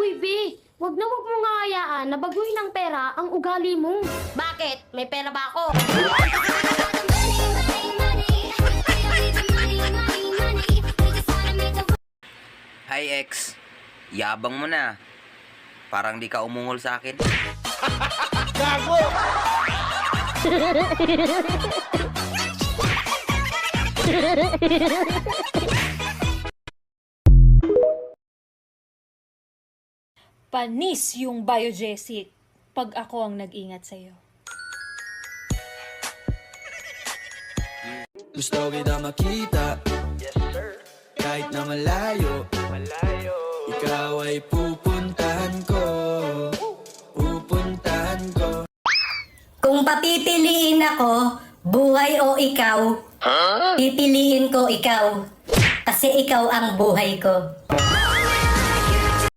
Uy, B, wag na wag mong hayaan na baguhin ng pera ang ugali mo. Bakit? May pera ba ako? Hi ex, yabang mo na. Parang di ka umungol sa akin. Panis yung biogesic pag ako ang nag-ingat sa'yo. Gusto kita makita, kahit na malayo, ikaw ay pupuntahan ko. Kung papipiliin ako, buhay o ikaw, pipiliin ko ikaw. Kasi ikaw ang buhay ko.